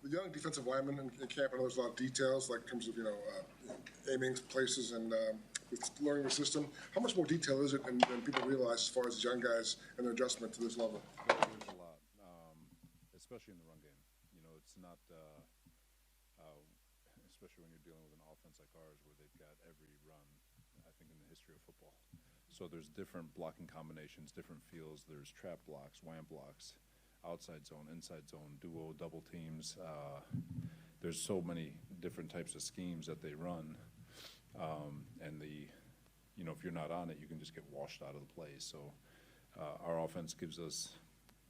the young defensive linemen in camp, I know there's a lot of details, like in terms of, aiming places and learning the system. How much more detail is it than people realize as far as young guys and their adjustment to this level? There's a lot, especially in the run game. It's not, especially when you're dealing with an offense like ours where they've got every run, I think, in the history of football. So there's different blocking combinations, different feels. There's trap blocks, wham blocks, outside zone, inside zone, duo, double teams. There's so many different types of schemes that they run, and if you're not on it, you can just get washed out of the play. So our offense gives us.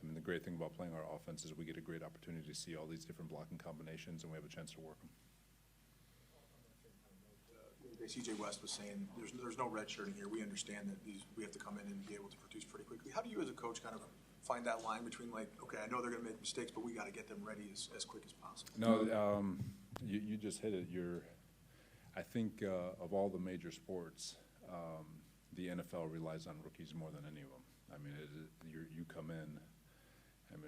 The great thing about playing our offense is we get a great opportunity to see all these different blocking combinations, and we have a chance to work them. CJ West was saying there's no red shirting here. We understand that we have to come in and be able to produce pretty quickly. How do you as a coach kind of find that line between, like, okay, I know they're going to make mistakes, but we got to get them ready as quick as possible? No, you just hit it. I think of all the major sports, the NFL relies on rookies more than any of them. You come in.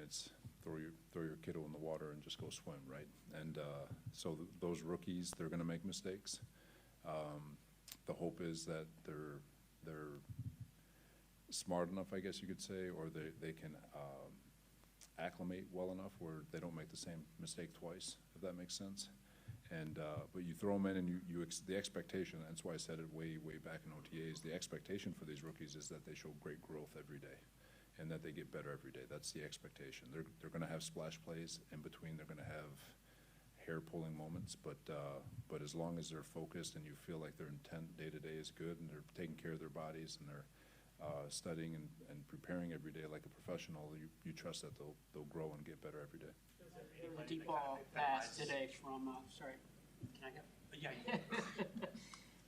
It's throw your kiddo in the water and just go swim, right? And so those rookies, they're going to make mistakes. The hope is that they're smart enough, I guess you could say, or they can acclimate well enough where they don't make the same mistake twice, if that makes sense. And but you throw them in, and the expectation. That's why I said it way back in OTAs. The expectation for these rookies is that they show great growth every day, and that they get better every day. That's the expectation. They're going to have splash plays in between. They're going to have hair-pulling moments, but as long as they're focused and you feel like their intent day to day is good, and they're taking care of their bodies, and they're studying and preparing every day like a professional, you trust that they'll grow and get better every day. There was a deep ball pass today from sorry, can I go? Yeah.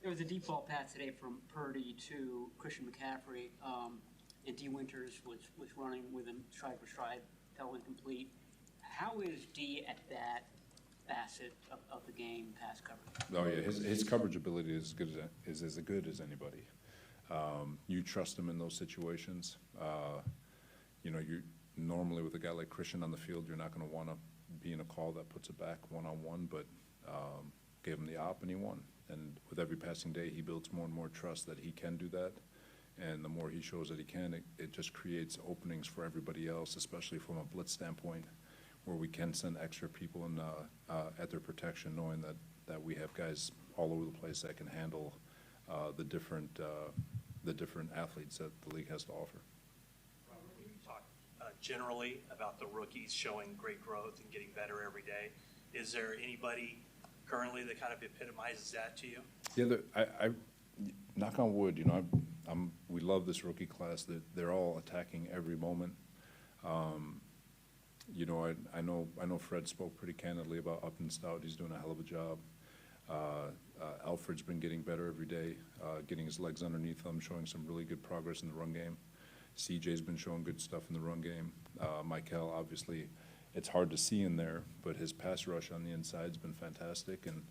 There was a deep ball pass today from Purdy to Christian McCaffrey, and D. Winters was running with him stride for stride, fell incomplete. How is D at that facet of the game, pass coverage? Oh yeah, his coverage ability is as good as anybody. You trust him in those situations. You normally with a guy like Christian on the field, you're not going to want to be in a call that puts it back one-on-one, but gave him the op and he won. And with every passing day, he builds more and more trust that he can do that. And the more he shows that he can, it just creates openings for everybody else, especially from a blitz standpoint, where we can send extra people in at their protection, knowing that we have guys all over the place that can handle the different athletes that the league has to offer. Robert, when you talk generally about the rookies showing great growth and getting better every day, is there anybody currently that kind of epitomizes that to you? Yeah, I knock on wood. We love this rookie class. That they're all attacking every moment. I know Fred spoke pretty candidly about Upton Stout. He's doing a hell of a job. Alfred's been getting better every day, getting his legs underneath him, showing some really good progress in the run game. CJ's been showing good stuff in the run game. Michael, obviously, it's hard to see in there, but his pass rush on the inside's been fantastic. And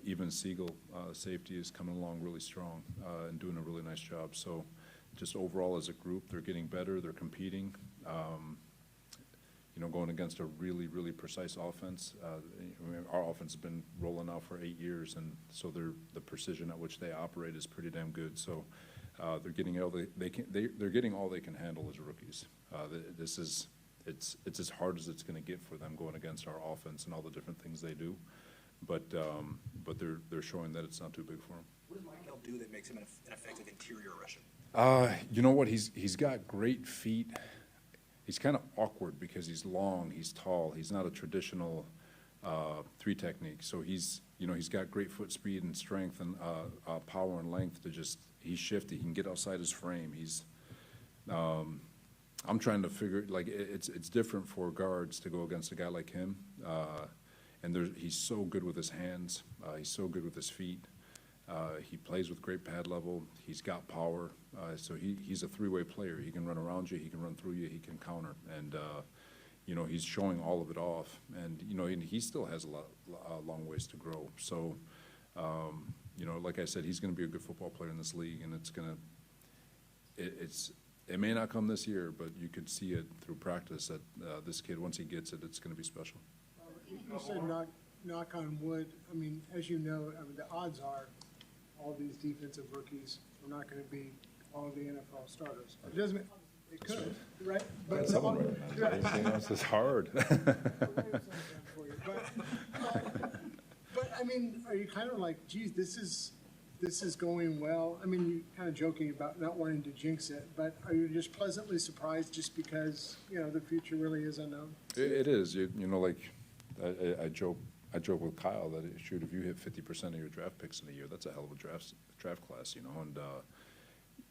even Siegel, safety, is coming along really strong and doing a really nice job. So just overall as a group, they're getting better. They're competing. Going against a really, really precise offense. Our offense has been rolling out for 8 years, and so the precision at which they operate is pretty damn good. So they're getting all they're getting all they can handle as rookies. It's as hard as it's going to get for them going against our offense and all the different things they do, but they're showing that it's not too big for them. What does Michael do that makes him an effective interior rusher? You know what? He's got great feet. He's kind of awkward because he's long, he's tall. He's not a traditional three technique. So he's got great foot speed and strength and power and length he's shifty. He can get outside his frame. I'm trying to figure, it's different for guards to go against a guy like him. And he's so good with his hands. He's so good with his feet. He plays with great pad level. He's got power. So he's a three-way player. He can run around you. He can run through you. He can counter. And, he's showing all of it off. And, and he still has a long ways to grow. So, like I said, he's going to be a good football player in this league. And it may not come this year, but you could see it through practice that this kid, once he gets it, it's going to be special. You said knock on wood. I mean, as you know, I mean, the odds are all these defensive rookies are not going to be all of the NFL starters. It doesn't mean it could, right? But Everything else is hard. But I mean, are you kind of like, geez, this is going well? I mean, you kind of joking about not wanting to jinx it, but are you just pleasantly surprised just because, you know, the future really is unknown? It is. You know, like I joke with Kyle that shoot, if you hit 50% of your draft picks in a year, that's a hell of a draft class, you know.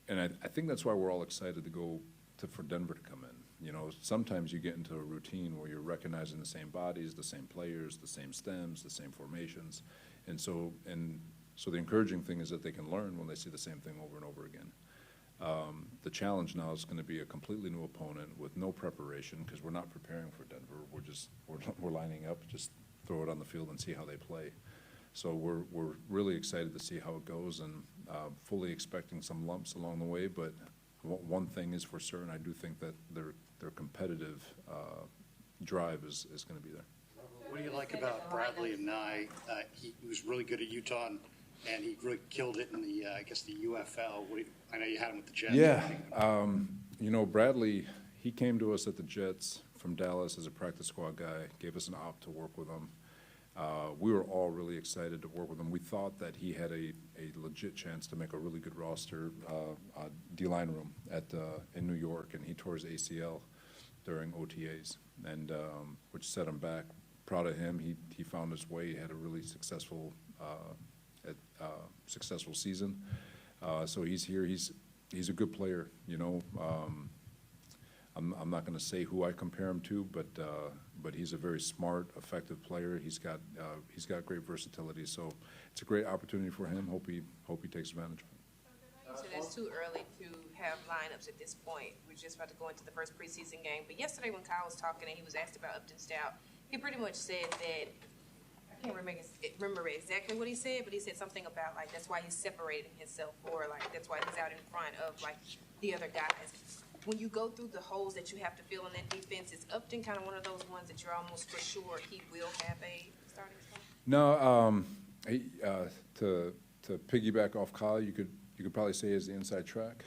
And I think that's why we're all excited to go for Denver to come in. You know, sometimes you get into a routine where you're recognizing the same bodies, the same players, the same stems, the same formations, and so the encouraging thing is that they can learn when they see the same thing over and over again. The challenge now is going to be a completely new opponent with no preparation because we're not preparing for Denver. We're lining up, just throw it on the field and see how they play. So we're really excited to see how it goes and fully expecting some lumps along the way. But one thing is for certain, I do think that their competitive drive is going to be there. What do you like about Bradley and Nye? He was really good at Utah, and he really killed it in the, I guess, the UFL. I know you had him with the Jets. Yeah. You know, Bradley, he came to us at the Jets from Dallas as a practice squad guy, gave us an op to work with him. We were all really excited to work with him. We thought that he had a legit chance to make a really good roster D-line room in New York, and he tore his ACL during OTAs, and which set him back. Proud of him. He found his way. He had a really successful season. So he's here. He's a good player. You know, I'm not going to say who I compare him to, but he's a very smart, effective player. He's got great versatility. So it's a great opportunity for him. Hope he takes advantage of it. So it's too early to have lineups at this point. We're just about to go into the first preseason game. But yesterday when Kyle was talking and he was asked about Upton Stout, he pretty much said that, I can't remember exactly what he said, but he said something about, like, that's why he's separating himself, or, like, that's why he's out in front of, like, the other guys. When you go through the holes that you have to fill in that defense, is Upton kind of one of those ones that you're almost for sure he will have a starting spot? No, to piggyback off Kyle, you could probably say is the inside track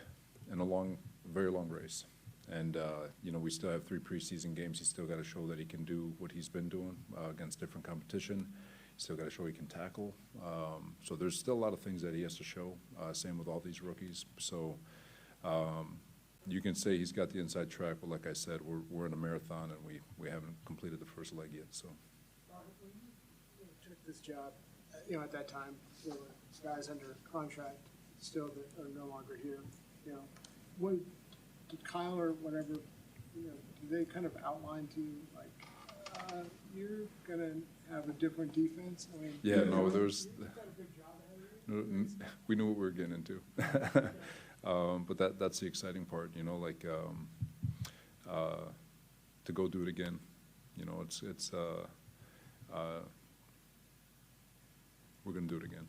in a very long race. And, you know, we still have 3 preseason games. He's still got to show that he can do what he's been doing against different competition. He's still got to show he can tackle. So there's still a lot of things that he has to show, same with all these rookies. So you can say he's got the inside track, but like I said, we're in a marathon, and we haven't completed the first leg yet. So Robert, when you took this job, you know, at that time, there were guys under contract still that are no longer here. You know, what did Kyle or whatever, you know, did they kind of outline to you, like, you're going to have a different defense? I mean, yeah, no, there's. You've got a big job ahead of you. We knew what we were getting into. But that's the exciting part, you know, like to go do it again. You know, it's we're going to do it again.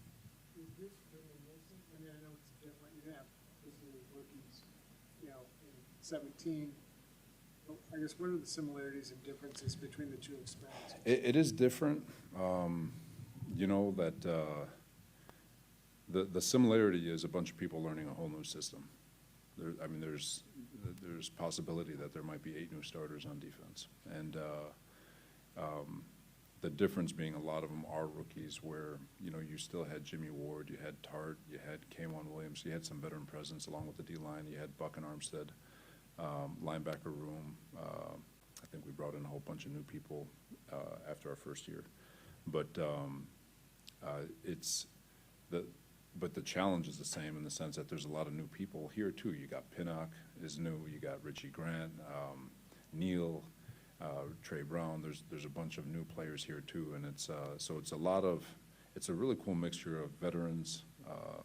Is this really missing? I mean, I know it's different. You have this many rookies, you know, in 17. But I guess what are the similarities and differences between the two experiences? It is different. You know, that the similarity is a bunch of people learning a whole new system. There's possibility that there might be 8 new starters on defense, and the difference being a lot of them are rookies where, you know, you still had Jimmy Ward, you had Tart, you had K'Wan Williams, you had some veteran presence along with the D-line, you had Buck and Armstead, linebacker room. I think we brought in a whole bunch of new people after our first year. But but the challenge is the same in the sense that there's a lot of new people here too. You got Pinnock is new, you got Richie Grant, Neal, Trey Brown. There's a bunch of new players here too, and it's a really cool mixture of veterans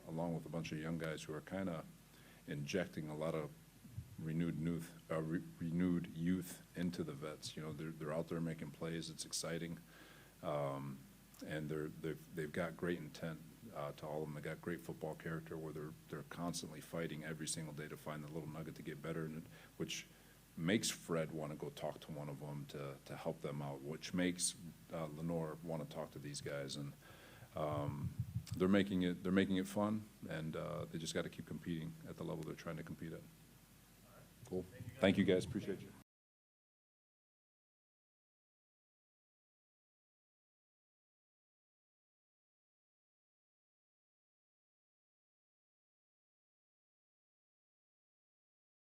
along with a bunch of young guys who are kind of injecting a lot of renewed youth into the vets. You know, they're out there making plays. It's exciting, and they've got great intent. to all of them. They got great football character where they're constantly fighting every single day to find the little nugget to get better, which makes Fred want to go talk to one of them to help them out, which makes Lenore want to talk to these guys, and they're making it fun, and they just got to keep competing at the level they're trying to compete at. Cool. Thank you guys. Appreciate you.